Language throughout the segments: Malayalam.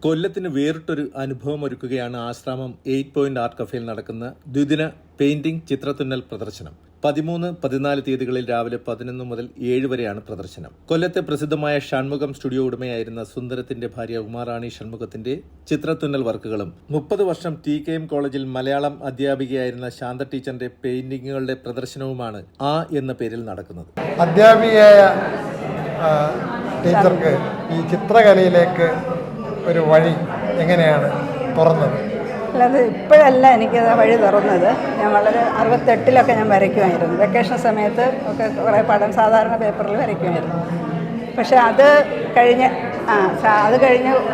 കൊല്ലത്തിന് വേറിട്ടൊരു അനുഭവം ഒരുക്കുകയാണ് ആശ്രാമം 8 പോയിന്റ് ആർട്ട് കഫേയിൽ നടക്കുന്ന ദ്വിദിന പെയിന്റിംഗ് ചിത്രത്തുന്നൽ പ്രദർശനം. 13, 14 തീയതികളിൽ രാവിലെ 11 മുതൽ 7 വരെയാണ് പ്രദർശനം. കൊല്ലത്തെ പ്രസിദ്ധമായ ഷൺമുഖം സ്റ്റുഡിയോ ഉടമയായിരുന്ന സുന്ദരത്തിന്റെ ഭാര്യ ഉമാറാണി ഷൺമുഖത്തിന്റെ ചിത്രത്തുന്നൽ വർക്കുകളും 30 വർഷം TKM കോളേജിൽ മലയാളം അധ്യാപികയായിരുന്ന ശാന്ത ടീച്ചറിന്റെ പെയിന്റിങ്ങുകളുടെ പ്രദർശനവുമാണ് ആ എന്ന പേരിൽ നടക്കുന്നത്. അധ്യാപികയായ ടീച്ചർക്ക് ഈ ചിത്രകലയിലേക്ക് ഒരു വഴി എങ്ങനെയാണ് തുറന്നത്? അല്ലാതെ ഇപ്പോഴല്ല എനിക്കത് വഴി തുറന്നത്. ഞാൻ വളരെ 68-ലൊക്കെ ഞാൻ വരയ്ക്കുമായിരുന്നു. വെക്കേഷൻ സമയത്ത് ഒക്കെ കുറേ പടം സാധാരണ പേപ്പറിൽ വരയ്ക്കുമായിരുന്നു. പക്ഷേ അത് കഴിഞ്ഞ്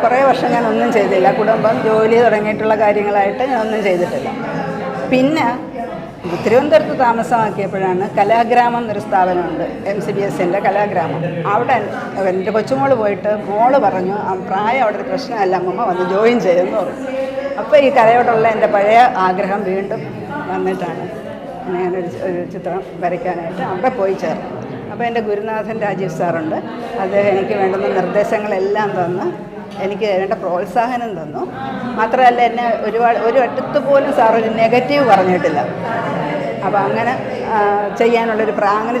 കുറേ വർഷം ഞാൻ ഒന്നും ചെയ്തില്ല. കുടുംബം, ജോലി തുടങ്ങിയിട്ടുള്ള കാര്യങ്ങളായിട്ട് ഞാൻ ഒന്നും ചെയ്തിട്ടില്ല. പിന്നെ തിരുവനന്തപുരത്ത് താമസമാക്കിയപ്പോഴാണ് കലാഗ്രാമം എന്നൊരു സ്ഥാപനമുണ്ട്, MCBSൻ്റെ കലാഗ്രാമം. അവിടെ എൻ്റെ കൊച്ചുമോള് പോയിട്ട് മോള് പറഞ്ഞു, പ്രായം അവിടെ ഒരു പ്രശ്നമല്ല, അമ്മമ്മ വന്ന് ജോയിൻ ചെയ്യുമെന്ന് പറഞ്ഞു. അപ്പോൾ ഈ കലയോടുള്ള എൻ്റെ പഴയ ആഗ്രഹം വീണ്ടും വന്നിട്ടാണ് ഞാനൊരു ചിത്രം വരയ്ക്കാനായിട്ട് അവിടെ പോയി ചേർന്നു. അപ്പോൾ എൻ്റെ ഗുരുനാഥൻ രാജീവ് സാറുണ്ട്. അദ്ദേഹം എനിക്ക് വേണ്ടുന്ന നിർദ്ദേശങ്ങളെല്ലാം തന്ന് എനിക്ക് വേണ്ട പ്രോത്സാഹനം തന്നു. മാത്രമല്ല എന്നെ ഒരു അടുത്ത് പോലും സാർ ഒരു നെഗറ്റീവ് പറഞ്ഞിട്ടില്ല. അപ്പോൾ അങ്ങനെ ചെയ്യാനുള്ളൊരു അങ്ങനെ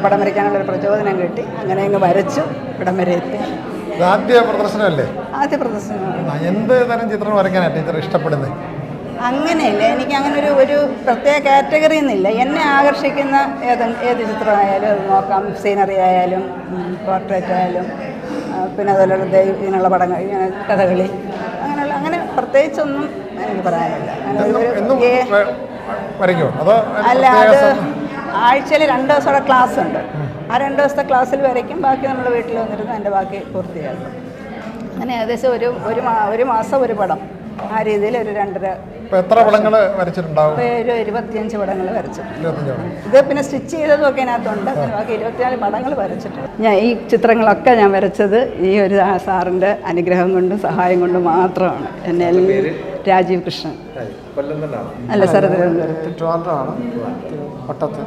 പടം വരയ്ക്കാനുള്ളൊരു പ്രചോദനം കിട്ടി. അങ്ങനെ അങ്ങ് വരച്ചു, ഇവിടം വരെ എത്തി. ആദ്യ പ്രദർശനമല്ലേ? ആദ്യ പ്രദർശനം. എന്ത് തരം ചിത്രം വരയ്ക്കാനാണ് ടീച്ചർ ഇഷ്ടപ്പെടുന്നത്? അങ്ങനെയില്ല, എനിക്ക് അങ്ങനെ ഒരു പ്രത്യേക കാറ്റഗറി എന്നില്ല. എന്നെ ആകർഷിക്കുന്ന ഏത് ചിത്രമായാലും അത് നോക്കാം. സീനറി ആയാലും പോർട്രേറ്റ് ആയാലും പിന്നെ അതുപോലെ ഇതിനുള്ള പടങ്ങൾ, ഇങ്ങനെ കഥകളി, അങ്ങനെ പ്രത്യേകിച്ചൊന്നും എനിക്ക് പറയാനില്ല. അല്ല, അത് ആഴ്ചയിൽ 2 ദിവസത്തെ ക്ലാസ് ഉണ്ട്. ആ 2 ദിവസത്തെ ക്ലാസ്സിൽ വരയ്ക്കും. ബാക്കി നമ്മൾ വീട്ടിൽ വന്നിരുന്ന് എൻ്റെ ബാക്കി പൂർത്തിയാക്കും. അങ്ങനെ ഏകദേശം ഒരു മാസം ഒരു പടം, ആ രീതിയിൽ ഒരു 2.5. എത്ര പടങ്ങൾ വരച്ചിട്ടുണ്ടാവും? ഒരു 25 പടങ്ങൾ വരച്ചിട്ടുണ്ട്. ഇത് പിന്നെ സ്റ്റിച്ച് ചെയ്തതൊക്കെ അതിനകത്തുണ്ട്. ബാക്കി 24 പടങ്ങൾ വരച്ചിട്ടുണ്ട്. ഞാൻ ഈ ചിത്രങ്ങളൊക്കെ ഞാൻ വരച്ചത് ഈ ഒരു സാറിൻ്റെ അനുഗ്രഹം കൊണ്ടും സഹായം കൊണ്ടും മാത്രമാണ്. എന്നെ രാജീവ് കൃഷ്ണൻ. അല്ല സാർ, ട്രിവാൻഡ്രമാണ്, പട്ടത്ത്.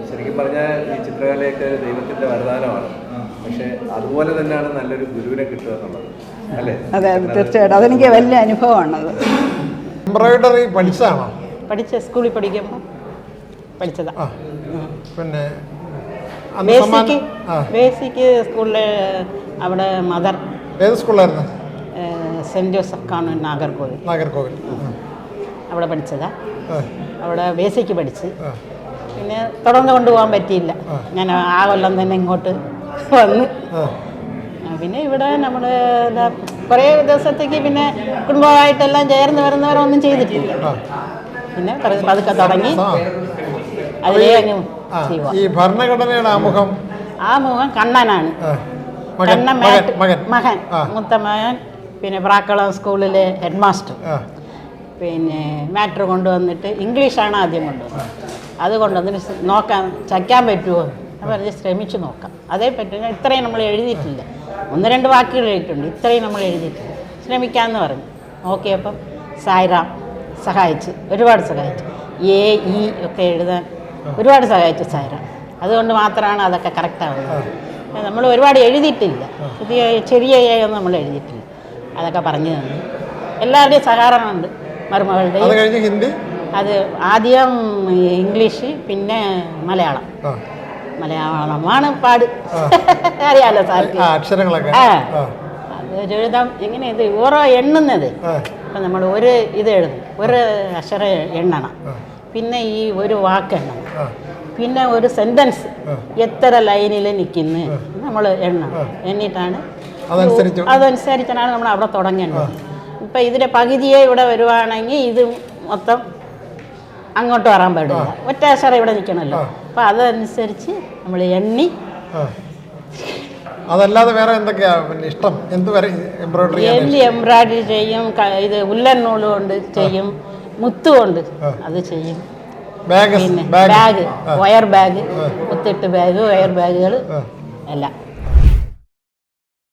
ശരിക്കും പറഞ്ഞാൽ ഈ ചിത്രകലയൊക്കെ ദൈവത്തിൻ്റെ വരദാനമാണ്. പക്ഷേ അതുപോലെ തന്നെയാണ് നല്ലൊരു ഗുരുവിനെ കിട്ടുക എന്നുള്ളത്, അല്ലേ? അതെ, തീർച്ചയായിട്ടും അതെനിക്ക് വലിയ അനുഭവമാണത്. എംബ്രോയിഡറി പഠിച്ചതാണോ? സ്കൂളിൽ പഠിക്കുമ്പോൾ പഠിച്ചതാ. പിന്നെ ബേസിക് സ്കൂളിൽ അവിടെ മദർ. ഏത് സ്കൂളിലായിരുന്നു? സെൻറ്റ് ജോസഫ് കാനൂൻ, നാഗർകോവിൽ. അവിടെ പഠിച്ചതാ. അവിടെ ബേസിക് പഠിച്ച് പിന്നെ തുടർന്ന് കൊണ്ടുപോകാൻ പറ്റിയില്ല. ഞാൻ ആ കൊല്ലം തന്നെ ഇങ്ങോട്ട് വന്ന് പിന്നെ ഇവിടെ നമ്മൾ കുറേ ദിവസത്തേക്ക് പിന്നെ കുടുംബമായിട്ടെല്ലാം ചേർന്ന് വരുന്നവരൊന്നും ചെയ്തിട്ടില്ല. പിന്നെ പതുക്കെ തുടങ്ങി അതിലേ അങ്ങ് ചെയ്യുക. ഈ ഭരണഘടനയുടെ ആമുഖം കണ്ണനാണ്. കണ്ണൻ മകൻ, മൂത്ത മകൻ. പിന്നെ പ്രാക്കളം സ്കൂളിലെ ഹെഡ് മാസ്റ്റർ. പിന്നെ മാറ്റർ കൊണ്ടുവന്നിട്ട് ഇംഗ്ലീഷാണ് ആദ്യം കൊണ്ടുവന്നത്. അത് കൊണ്ടുവന്നിട്ട് നോക്കാൻ ചയ്ക്കാൻ പറ്റുമോ പറഞ്ഞ് ശ്രമിച്ചു നോക്കാം. അതേ പറ്റും. ഇത്രയും നമ്മൾ എഴുതിയിട്ടില്ല, 1-2 വാക്കുകൾ എഴുതിയിട്ടുണ്ട്. ഇത്രയും നമ്മൾ എഴുതിയിട്ടില്ല, ശ്രമിക്കാമെന്ന് പറഞ്ഞു. നോക്കിയപ്പം സായിറാം സഹായിച്ച്, ഒരുപാട് സഹായിച്ചു. A, E ഒക്കെ എഴുതാൻ ഒരുപാട് സഹായിച്ചു സായിറാം. അതുകൊണ്ട് മാത്രമാണ് അതൊക്കെ കറക്റ്റാവുന്നത്. നമ്മൾ ഒരുപാട് എഴുതിയിട്ടില്ല, ചെറിയ ഒന്നും നമ്മൾ എഴുതിയിട്ടില്ല. അതൊക്കെ പറഞ്ഞു തന്നു. എല്ലാവരുടെയും സഹകരണമുണ്ട്. മരുമകളുടെ ഹിന്ദി, അത് ആദ്യം ഇംഗ്ലീഷ്, പിന്നെ മലയാളമാണ് പാട്. അറിയാലോ സാർക്ക്. അത് എഴുതാം. എങ്ങനെ ഇത് ഓരോ എണ്ണുന്നത്? ഇപ്പം നമ്മൾ ഒരു ഇത് എഴുതും, ഒരു അക്ഷരം എണ്ണണം, പിന്നെ ഈ ഒരു വാക്ക് എണ്ണണം, പിന്നെ ഒരു സെൻറ്റൻസ് എത്ര ലൈനിൽ നിൽക്കുന്നു നമ്മൾ എണ്ണണം. എന്നിട്ടാണ് അതനുസരിച്ചാണ് നമ്മൾ അവിടെ തുടങ്ങേണ്ടത്. ഇപ്പം ഇതിൻ്റെ പകുതിയെ ഇവിടെ വരുവാണെങ്കിൽ ഇത് മൊത്തം അങ്ങോട്ട് വരാൻ പാടില്ല, ഒറ്റ അക്ഷരം ഇവിടെ നിൽക്കണമല്ലോ. അപ്പം അതനുസരിച്ച് നമ്മൾ എണ്ണി. അതല്ലാതെ വേറെ എന്തൊക്കെയാ ഇഷ്ടം? എംബ്രോയിഡറി ചെയ്യും, ഇത് ഉല്ലൻ നൂല് കൊണ്ട് ചെയ്യും, മുത്ത് കൊണ്ട് അത് ചെയ്യും. പിന്നെ ബാഗ്, വയർ ബാഗ്, മുത്തിട്ട് ബാഗ്, വയർ ബാഗുകൾ എല്ലാം.